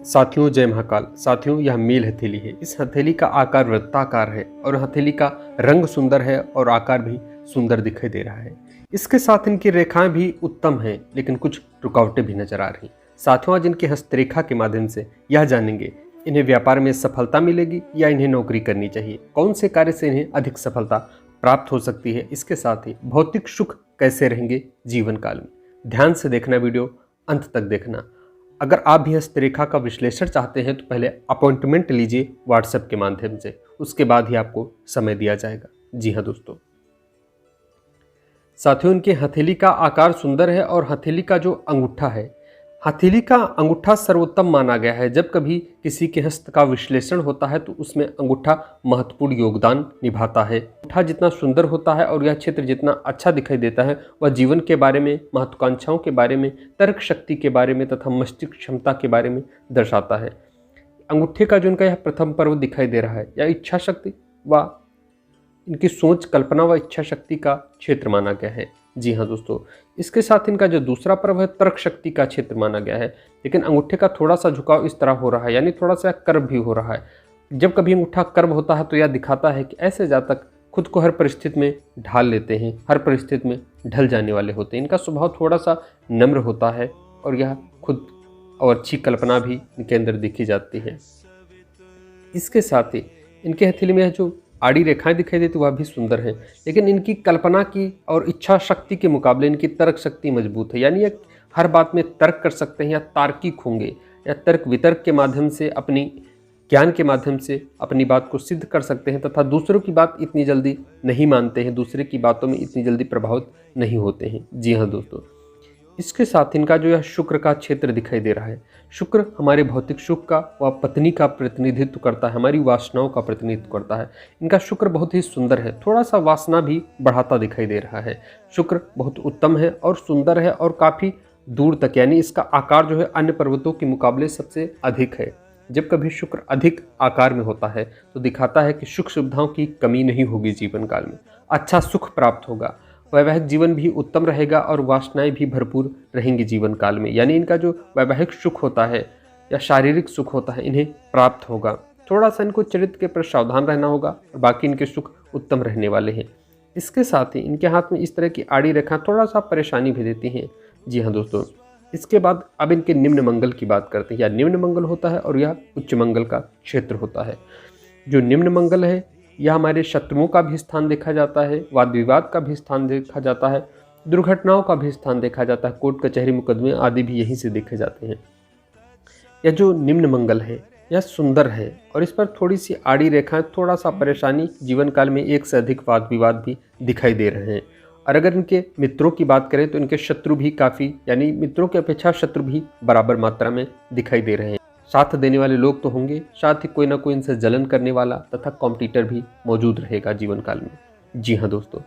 साथियों जय महाकाल। साथियों यह मील हथेली है। इस हथेली का आकार वृत्ताकार है और हथेली का रंग सुंदर है और आकार भी सुंदर दिखाई दे रहा है। इसके साथ इनकी रेखाएं भी उत्तम हैं, लेकिन कुछ रुकावटें भी नजर आ रही। साथियों आज इनकी हस्तरेखा के माध्यम से यह जानेंगे इन्हें व्यापार में सफलता मिलेगी या इन्हें नौकरी करनी चाहिए, कौन से कार्य से इन्हें अधिक सफलता प्राप्त हो सकती है। इसके साथ ही भौतिक सुख कैसे रहेंगे जीवन काल में। ध्यान से देखना, वीडियो अंत तक देखना। अगर आप भी हस्तरेखा का विश्लेषण चाहते हैं तो पहले अपॉइंटमेंट लीजिए व्हाट्सएप के माध्यम से, उसके बाद ही आपको समय दिया जाएगा। जी हाँ दोस्तों, साथियों इनके हथेली का आकार सुंदर है और हथेली का जो अंगूठा है, हथेली का अंगूठा सर्वोत्तम माना गया है। जब कभी किसी के हस्त का विश्लेषण होता है तो उसमें अंगूठा महत्वपूर्ण योगदान निभाता है। अंगूठा जितना सुंदर होता है और यह क्षेत्र जितना अच्छा दिखाई देता है, वह जीवन के बारे में, महत्वाकांक्षाओं के बारे में, तर्क शक्ति के बारे में तथा मस्तिष्क क्षमता के बारे में दर्शाता है। अंगूठे का जो इनका यह प्रथम पर्व दिखाई दे रहा है, यह इच्छा शक्ति व इनकी सोच, कल्पना व इच्छा शक्ति का क्षेत्र माना गया है। जी हाँ दोस्तों, इसके साथ इनका जो दूसरा पर्व है तर्क शक्ति का क्षेत्र माना गया है। लेकिन अंगूठे का थोड़ा सा झुकाव इस तरह हो रहा है, यानी थोड़ा सा कर्व भी हो रहा है। जब कभी अंगूठा कर्व होता है तो यह दिखाता है कि ऐसे जातक खुद को हर परिस्थिति में ढाल लेते हैं, हर परिस्थिति में ढल जाने वाले होते हैं। इनका स्वभाव थोड़ा सा नम्र होता है और यह खुद और अच्छी कल्पना भी इनके अंदर दिखी जाती है। इसके साथ ही इनके हथेली में जो आड़ी रेखाएं दिखाई देती वह भी सुंदर है, लेकिन इनकी कल्पना की और इच्छा शक्ति के मुकाबले इनकी तर्क शक्ति मजबूत है। यानी ये हर बात में तर्क कर सकते हैं या तार्किक होंगे, या तर्क वितर्क के माध्यम से, अपनी ज्ञान के माध्यम से अपनी बात को सिद्ध कर सकते हैं तथा दूसरों की बात इतनी जल्दी नहीं मानते हैं, दूसरे की बातों में इतनी जल्दी प्रभावित नहीं होते हैं। जी हाँ दोस्तों, इसके साथ इनका जो यह शुक्र का क्षेत्र दिखाई दे रहा है, शुक्र हमारे भौतिक सुख का व पत्नी का प्रतिनिधित्व करता है, हमारी वासनाओं का प्रतिनिधित्व करता है। इनका शुक्र बहुत ही सुंदर है, थोड़ा सा वासना भी बढ़ाता दिखाई दे रहा है। शुक्र बहुत उत्तम है और सुंदर है और काफ़ी दूर तक, यानी इसका आकार जो है अन्य पर्वतों के मुकाबले सबसे अधिक है। जब कभी शुक्र अधिक आकार में होता है तो दिखाता है कि सुख सुविधाओं की कमी नहीं होगी जीवन काल में, अच्छा सुख प्राप्त होगा, वैवाहिक जीवन भी उत्तम रहेगा और वासनाएं भी भरपूर रहेंगी जीवन काल में। यानी इनका जो वैवाहिक सुख होता है या शारीरिक सुख होता है इन्हें प्राप्त होगा। थोड़ा सा इनको चरित्र के प्रति सावधान रहना होगा और बाकी इनके सुख उत्तम रहने वाले हैं। इसके साथ ही इनके हाथ में इस तरह की आड़ी रेखा थोड़ा सा परेशानी भी देती हैं। जी हाँ दोस्तों, इसके बाद अब इनके निम्न मंगल की बात करते हैं। या निम्न मंगल होता है और यह उच्च मंगल का क्षेत्र होता है। जो निम्न मंगल है यह हमारे शत्रुओं का भी स्थान देखा जाता है, वाद विवाद का भी स्थान देखा जाता है, दुर्घटनाओं का भी स्थान देखा जाता है, कोर्ट कचहरी मुकदमे आदि भी यहीं से देखे जाते हैं। यह जो निम्न मंगल है यह सुंदर है और इस पर थोड़ी सी आड़ी रेखाएं, थोड़ा सा परेशानी, जीवन काल में एक से अधिक वाद विवाद भी दिखाई दे रहे हैं। और अगर इनके मित्रों की बात करें तो इनके शत्रु भी काफ़ी, यानी मित्रों की अपेक्षा शत्रु भी बराबर मात्रा में दिखाई दे रहे हैं। साथ देने वाले लोग तो होंगे, साथ ही कोई ना कोई इनसे जलन करने वाला तथा कॉम्पिटिटर भी मौजूद रहेगा जीवन काल में। जी हाँ दोस्तों,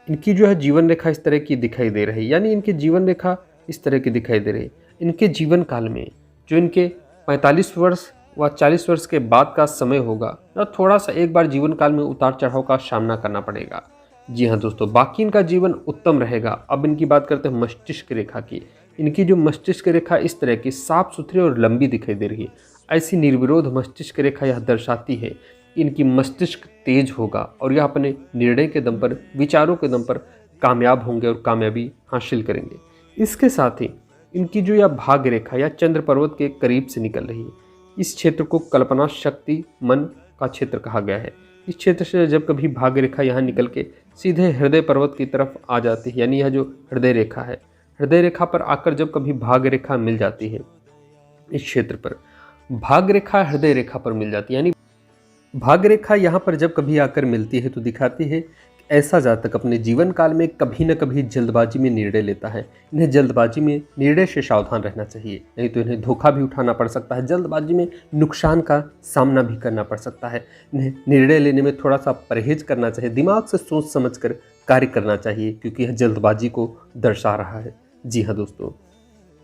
इनकी जो है जीवन रेखा इस तरह की दिखाई दे रही है, यानी इनकी जीवन रेखा इस तरह की दिखाई दे रही है। इनके जीवन काल में जो इनके 45 वर्ष व 40 वर्ष के बाद का समय होगा, तो थोड़ा सा एक बार जीवन काल में उतार चढ़ाव का सामना करना पड़ेगा। जी हाँ दोस्तों, बाकी इनका जीवन उत्तम रहेगा। अब इनकी बात करते हैं मस्तिष्क रेखा की। इनकी जो मस्तिष्क रेखा इस तरह की साफ सुथरी और लंबी दिखाई दे रही है। ऐसी निर्विरोध मस्तिष्क रेखा यह दर्शाती है कि इनकी मस्तिष्क तेज होगा और यह अपने निर्णय के दम पर, विचारों के दम पर कामयाब होंगे और कामयाबी हासिल करेंगे। इसके साथ ही इनकी जो यह भाग्य रेखा या चंद्र पर्वत के करीब से निकल रही है, इस क्षेत्र को कल्पना शक्ति, मन का क्षेत्र कहा गया है। इस क्षेत्र से जब कभी भाग्य रेखा यहाँ निकल के सीधे हृदय पर्वत की तरफ आ जाती है, यानी यह जो हृदय रेखा है, हृदय रेखा पर आकर जब कभी भाग्य रेखा मिल जाती है, इस क्षेत्र पर भाग्य रेखा हृदय रेखा पर मिल जाती है, यानी भाग्य रेखा यहाँ पर जब कभी आकर मिलती है तो दिखाती है कि ऐसा जातक अपने जीवन काल में कभी न कभी जल्दबाजी में निर्णय लेता है। इन्हें जल्दबाजी में निर्णय से सावधान रहना चाहिए, नहीं तो इन्हें धोखा भी उठाना पड़ सकता है, जल्दबाजी में नुकसान का सामना भी करना पड़ सकता है। इन्हें निर्णय लेने में थोड़ा सा परहेज करना चाहिए, दिमाग से सोच समझकर कार्य करना चाहिए, क्योंकि यह जल्दबाजी को दर्शा रहा है। जी हाँ दोस्तों,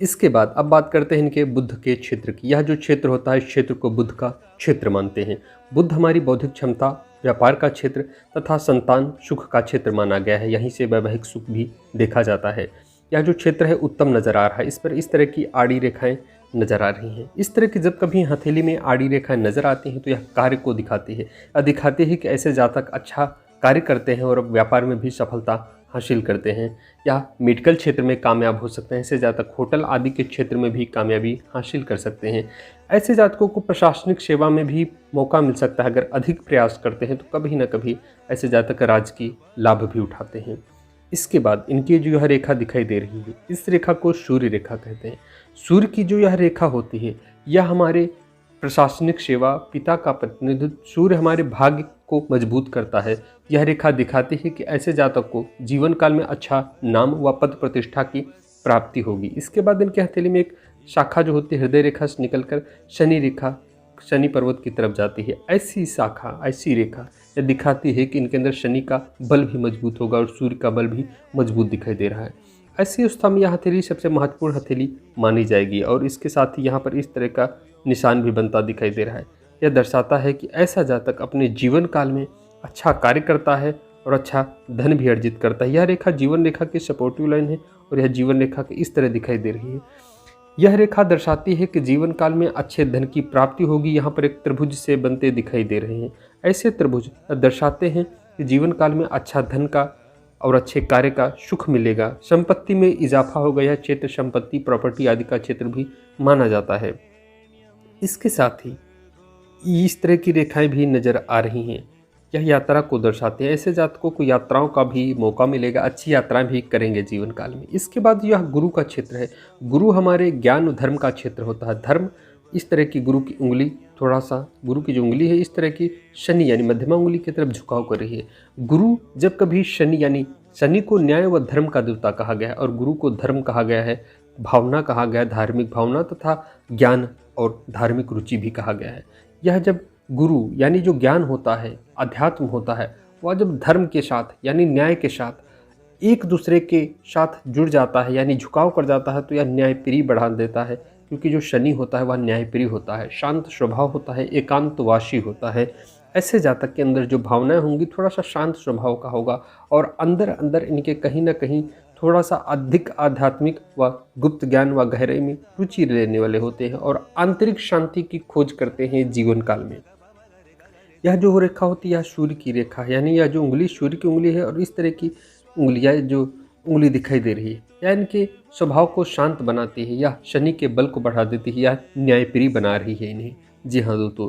इसके बाद अब बात करते हैं इनके बुध के क्षेत्र की। यह जो क्षेत्र होता है, इस क्षेत्र को बुध का क्षेत्र मानते हैं। बुध हमारी बौद्धिक क्षमता, व्यापार का क्षेत्र तथा संतान सुख का क्षेत्र माना गया है। यहीं से वैवाहिक सुख भी देखा जाता है। यह जो क्षेत्र है उत्तम नजर आ रहा है। इस पर इस तरह की आड़ी रेखाएं नजर आ रही हैं। इस तरह की जब कभी हथेली में आड़ी रेखा नजर आती हैं तो यह कार्य को दिखाती है, दिखाती है कि ऐसे जातक अच्छा कार्य करते हैं और व्यापार में भी सफलता हासिल करते हैं, या मेडिकल क्षेत्र में कामयाब हो सकते हैं। ऐसे जातक होटल आदि के क्षेत्र में भी कामयाबी हासिल कर सकते हैं। ऐसे जातकों को प्रशासनिक सेवा में भी मौका मिल सकता है। अगर अधिक प्रयास करते हैं तो कभी ना कभी ऐसे जातक राजकीय लाभ भी उठाते हैं। इसके बाद इनकी जो यह रेखा दिखाई दे रही है, इस रेखा को सूर्य रेखा कहते हैं। सूर्य की जो यह रेखा होती है, यह हमारे प्रशासनिक सेवा, पिता का प्रतिनिधित्व, सूर्य हमारे भाग्य को मजबूत करता है। यह रेखा दिखाती है कि ऐसे जातक को जीवन काल में अच्छा नाम व पद प्रतिष्ठा की प्राप्ति होगी। इसके बाद इनके हथेली में एक शाखा जो होती है हृदय रेखा से निकलकर शनि रेखा, शनि पर्वत की तरफ जाती है। ऐसी शाखा, ऐसी रेखा यह दिखाती है कि इनके अंदर शनि का बल भी मजबूत होगा और सूर्य का बल भी मजबूत दिखाई दे रहा है। ऐसी अवस्था में यह हथेली सबसे महत्वपूर्ण हथेली मानी जाएगी और इसके साथ ही यहाँ पर इस तरह का निशान भी बनता दिखाई दे रहा है। यह दर्शाता है कि ऐसा जातक अपने जीवन काल में अच्छा कार्य करता है और अच्छा धन भी अर्जित करता है। यह रेखा जीवन रेखा की सपोर्टिव लाइन है और यह जीवन रेखा के इस तरह दिखाई दे रही है। यह रेखा दर्शाती है कि जीवन काल में अच्छे धन की प्राप्ति होगी। यहाँ पर एक त्रिभुज से बनते दिखाई दे रहे हैं। ऐसे त्रिभुज दर्शाते हैं कि जीवन काल में अच्छा धन का और अच्छे कार्य का सुख मिलेगा, संपत्ति में इजाफा होगा। यह क्षेत्र संपत्ति, प्रॉपर्टी आदि का क्षेत्र भी माना जाता है। इसके साथ ही इस तरह की रेखाएं भी नजर आ रही हैं, यह यात्रा को दर्शाते हैं। ऐसे जातकों को यात्राओं का भी मौका मिलेगा, अच्छी यात्राएं भी करेंगे जीवन काल में। इसके बाद यह गुरु का क्षेत्र है। गुरु हमारे ज्ञान और धर्म का क्षेत्र होता है। धर्म, इस तरह की गुरु की उंगली, थोड़ा सा गुरु की जो उंगली है इस तरह की शनि यानी मध्यमा उंगली की तरफ झुकाव कर रही है। गुरु जब कभी शनि यानी शनि को न्याय व धर्म का देवता कहा गया है और गुरु को धर्म कहा गया है, भावना कहा गया है, धार्मिक भावना तथा ज्ञान और धार्मिक रुचि भी कहा गया है। यह जब गुरु यानी जो ज्ञान होता है, अध्यात्म होता है, वह जब धर्म के साथ यानी न्याय के साथ एक दूसरे के साथ जुड़ जाता है यानी झुकाव कर जाता है तो यह न्यायप्रिय बढ़ा देता है। क्योंकि जो शनि होता है वह न्यायप्रिय होता है, शांत स्वभाव होता है, एकांतवासी होता है। ऐसे जातक के अंदर जो भावनाएं होंगी थोड़ा सा शांत स्वभाव का होगा और अंदर अंदर इनके कहीं ना कहीं थोड़ा सा अधिक आध्यात्मिक व गुप्त ज्ञान व गहराई में रुचि लेने वाले होते हैं और आंतरिक शांति की खोज करते हैं जीवन काल में। यह जो रेखा होती है सूर्य की रेखा, यानी यह जो उंगली सूर्य की उंगली है और इस तरह की उंगलियाँ जो उंगली दिखाई दे रही है यह इनके स्वभाव को शांत बनाती है, यह शनि के बल को बढ़ा देती है, यह न्यायप्रिय बना रही है इन्हें। जी हाँ दोस्तों,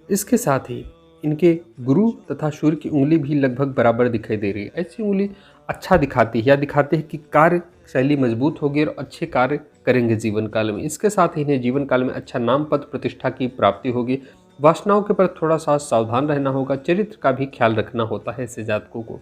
इसके साथ ही इनके गुरु तथा सूर्य की उंगली भी लगभग बराबर दिखाई दे रही है। ऐसी उंगली अच्छा दिखाती है या दिखाते हैं कि कार्य शैली मजबूत होगी और अच्छे कार्य करेंगे जीवन काल में। इसके साथ ही इन्हें जीवन काल में अच्छा नाम पद प्रतिष्ठा की प्राप्ति होगी। वासनाओं के प्रति थोड़ा सा सावधान रहना होगा, चरित्र का भी ख्याल रखना होता है ऐसे जातकों को।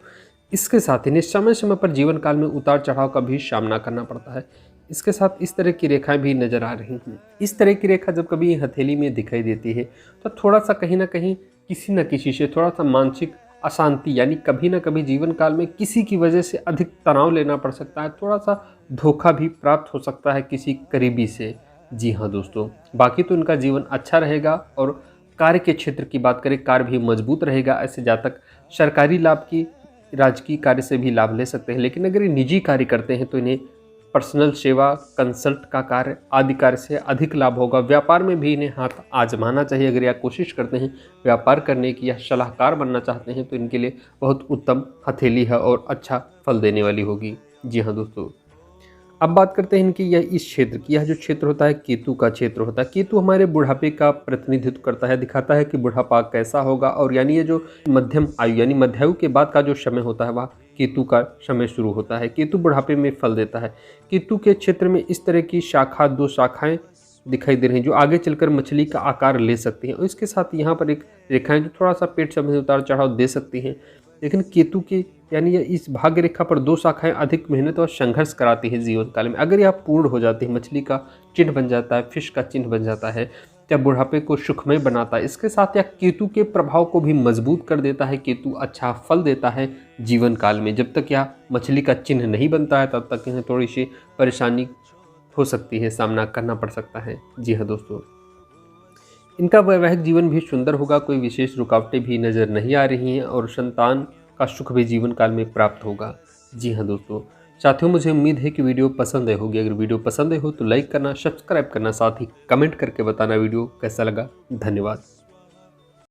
इसके साथ इन्हें समय समय पर जीवन काल में उतार चढ़ाव का भी सामना करना पड़ता है। इसके साथ इस तरह की रेखाएं भी नजर आ रही हैं। इस तरह की रेखा जब कभी हथेली में दिखाई देती है तो थोड़ा सा कहीं ना कहीं किसी न किसी से थोड़ा सा मानसिक अशांति यानी कभी ना कभी जीवन काल में किसी की वजह से अधिक तनाव लेना पड़ सकता है, थोड़ा सा धोखा भी प्राप्त हो सकता है किसी करीबी से। जी हाँ दोस्तों, बाकी तो इनका जीवन अच्छा रहेगा और कार्य के क्षेत्र की बात करें, कार्य भी मजबूत रहेगा। ऐसे जातक सरकारी लाभ की, राजकीय कार्य से भी लाभ ले सकते हैं, लेकिन अगर ये निजी कार्य करते हैं तो इन्हें पर्सनल सेवा, कंसल्ट का कार्य आदि कार्य से अधिक लाभ होगा। व्यापार में भी इन्हें हाथ आजमाना चाहिए। अगर यह कोशिश करते हैं व्यापार करने की या सलाहकार बनना चाहते हैं तो इनके लिए बहुत उत्तम हथेली है और अच्छा फल देने वाली होगी। जी हाँ दोस्तों, अब बात करते हैं इनकी यह इस क्षेत्र की। यह जो क्षेत्र होता है केतु का क्षेत्र होता है। केतु हमारे बुढ़ापे का प्रतिनिधित्व करता है, दिखाता है कि बुढ़ापा कैसा होगा। और यानी ये जो मध्यम आयु यानी मध्यायु के बाद का जो समय होता है वह केतु का समय शुरू होता है। केतु बुढ़ापे में फल देता है। केतु के क्षेत्र में इस तरह की शाखा, दो शाखाएं दिखाई दे रही हैं जो आगे चलकर मछली का आकार ले सकती हैं। और इसके साथ यहाँ पर एक रेखाएं जो थोड़ा सा पेट समय उतार चढ़ाव दे सकती हैं। लेकिन केतु की यानी ये इस भाग्य रेखा पर दो शाखाएं अधिक मेहनत और संघर्ष कराती है जीवन काल में। अगर यह पूर्ण हो जाती है, मछली का चिन्ह बन जाता है, फिश का चिन्ह बन जाता है, या बुढ़ापे को सुखमय बनाता है। इसके साथ यह केतु के प्रभाव को भी मजबूत कर देता है। केतु अच्छा फल देता है जीवन काल में। जब तक यह मछली का चिन्ह नहीं बनता है तब तक इन्हें थोड़ी सी परेशानी हो सकती है, सामना करना पड़ सकता है। जी हाँ दोस्तों, इनका वैवाहिक जीवन भी सुंदर होगा, कोई विशेष रुकावटें भी नज़र नहीं आ रही हैं और संतान का सुख भी जीवन काल में प्राप्त होगा। जी हाँ दोस्तों, साथियों, मुझे उम्मीद है कि वीडियो पसंद आई होगी। अगर वीडियो पसंद आई हो तो लाइक करना, सब्सक्राइब करना, साथ ही कमेंट करके बताना वीडियो कैसा लगा। धन्यवाद।